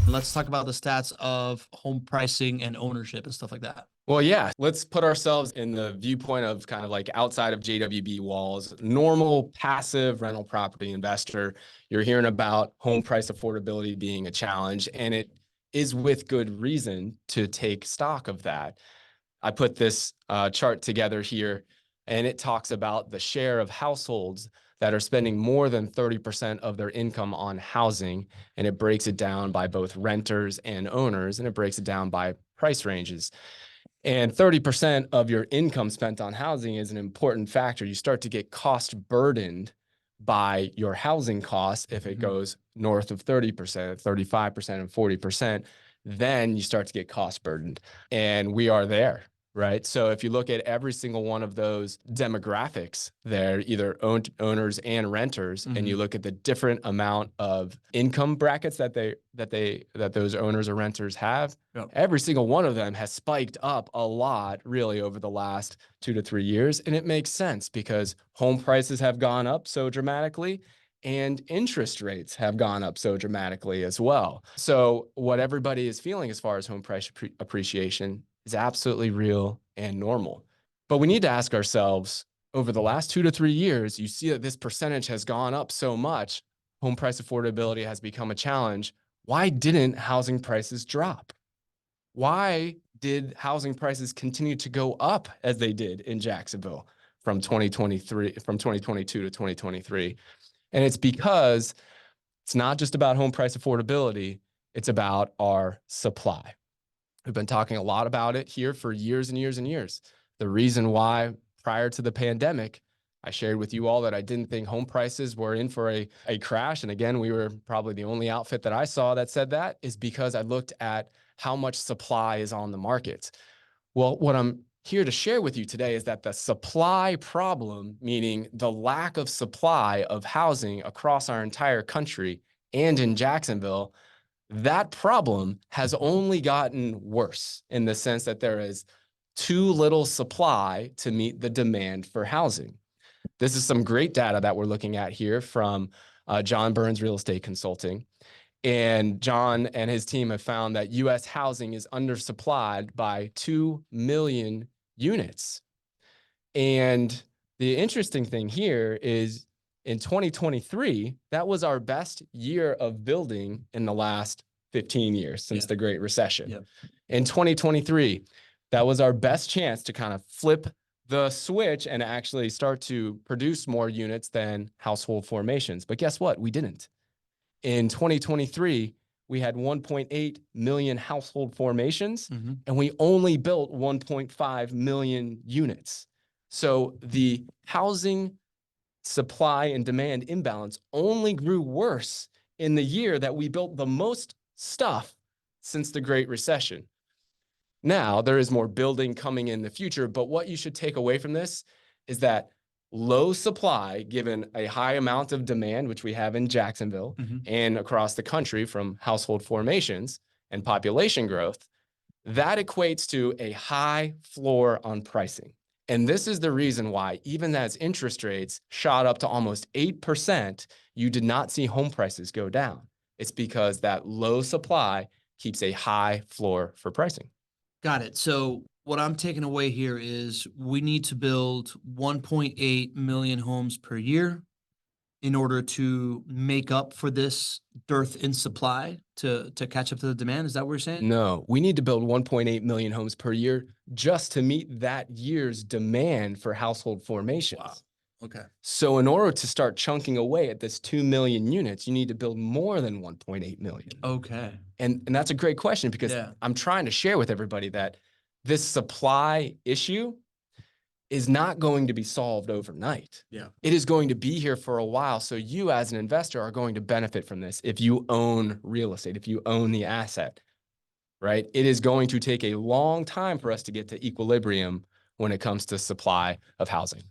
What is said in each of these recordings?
Let's talk about the stats of home pricing and ownership and stuff like that. Well, yeah, let's put ourselves in the viewpoint of kind of like outside of JWB walls, normal passive rental property investor. You're hearing about home price affordability being a challenge, and it is with good reason to take stock of that. I put this chart together here, and it talks about the share of households that are spending more than 30% of their income on housing, and it breaks it down by both renters and owners, and it breaks it down by price ranges. And 30% of your income spent on housing is an important factor. You start to get cost burdened by your housing costs if it goes north of 30%, 35%, and 40%, then you start to get cost burdened. And we are there, right? So if you look at every single one of those demographics there, either owners and renters, and you look at the different amount of income brackets that those owners or renters have, every single one of them has spiked up a lot really over the last 2 to 3 years. And it makes sense because home prices have gone up so dramatically and interest rates have gone up so dramatically as well. So what everybody is feeling as far as home price appreciation is absolutely real and normal. But we need to ask ourselves, over the last 2 to 3 years, you see that this percentage has gone up so much, home price affordability has become a challenge. Why didn't housing prices drop? Why did housing prices continue to go up as they did in Jacksonville from 2022 to 2023? And it's because it's not just about home price affordability, it's about our supply. We've been talking a lot about it here for years and years and years. The reason why prior to the pandemic, I shared with you all that I didn't think home prices were in for a crash. And again, we were probably the only outfit that I saw that said that, is because I looked at how much supply is on the market. Well, what I'm here to share with you today is that the supply problem, meaning the lack of supply of housing across our entire country and in Jacksonville, that problem has only gotten worse in the sense that there is too little supply to meet the demand for housing. This is some great data that we're looking at here from John Burns Real Estate Consulting. And John and his team have found that U.S. housing is undersupplied by 2 million units. And the interesting thing here is in 2023, that was our best year of building in the last 15 years since the Great Recession. In 2023, that was our best chance to kind of flip the switch and actually start to produce more units than household formations. But guess what? We didn't. In 2023, we had 1.8 million household formations, and we only built 1.5 million units. So the housing supply and demand imbalance only grew worse in the year that we built the most stuff since the Great Recession. Now, there is more building coming in the future, but what you should take away from this is that low supply, given a high amount of demand, which we have in Jacksonville and across the country from household formations and population growth, that equates to a high floor on pricing. And this is the reason why, even as interest rates shot up to almost 8%, you did not see home prices go down. It's because that low supply keeps a high floor for pricing. Got it. So what I'm taking away here is we need to build 1.8 million homes per year in order to make up for this dearth in supply to catch up to the demand. Is that what you're saying? No, we need to build 1.8 million homes per year just to meet that year's demand for household formations. Wow. Okay. So in order to start chunking away at this 2 million units, you need to build more than 1.8 million. Okay. And that's a great question because I'm trying to share with everybody that this supply issue is not going to be solved overnight. It is going to be here for a while. So you as an investor are going to benefit from this if you own real estate, if you own the asset, right? It is going to take a long time for us to get to equilibrium when it comes to supply of housing.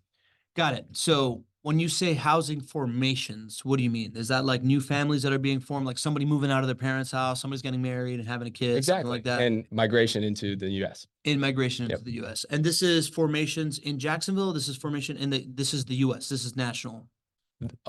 Got it. So when you say housing formations, what do you mean? Is that like new families that are being formed, like somebody moving out of their parents' house, somebody's getting married and having a kid, something like that? And migration into the U.S. In migration into the U.S. And this is formations in Jacksonville. This is formation in this is the U.S. This is national.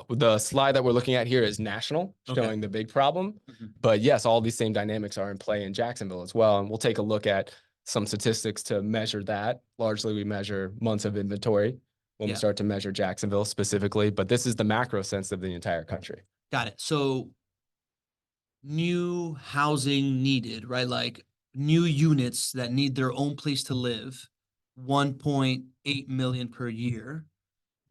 The slide that we're looking at here is national, Okay. showing the big problem. Mhm. But yes, all these same dynamics are in play in Jacksonville as well. And we'll take a look at some statistics to measure that. Largely, we measure months of inventory when we Yeah. start to measure Jacksonville specifically. But this is the macro sense of the entire country. Got it. So new housing needed, right? Like new units that need their own place to live, 1.8 million per year.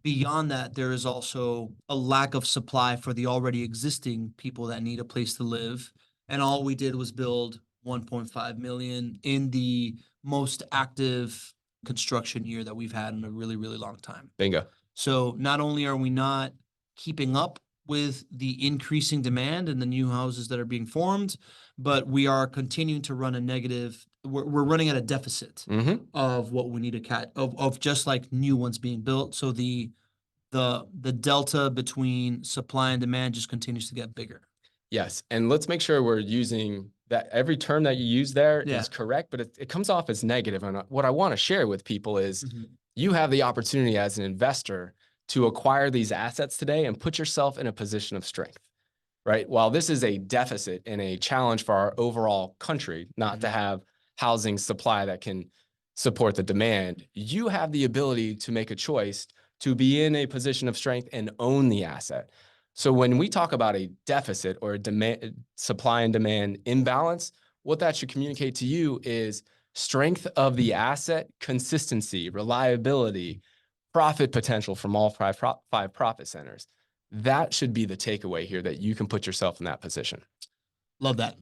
Beyond that, there is also a lack of supply for the already existing people that need a place to live. And all we did was build 1.5 million in the most active construction year that we've had in a really, really long time. Bingo. So not only are we not keeping up with the increasing demand and the new houses that are being formed, but we are continuing to run a negative. We're running at a deficit Mm-hmm. of what we need to of just like new ones being built. So the delta between supply and demand just continues to get bigger. Yes. And let's make sure we're using that. Every term that you use there Yeah. is correct, but it comes off as negative. And what I want to share with people is Mhm. you have the opportunity as an investor to acquire these assets today and put yourself in a position of strength, right? While this is a deficit and a challenge for our overall country, not to have housing supply that can support the demand, you have the ability to make a choice to be in a position of strength and own the asset. So when we talk about a deficit or a demand, supply and demand imbalance, what that should communicate to you is strength of the asset, consistency, reliability, profit potential from all five profit centers. That should be the takeaway here, that you can put yourself in that position. Love that.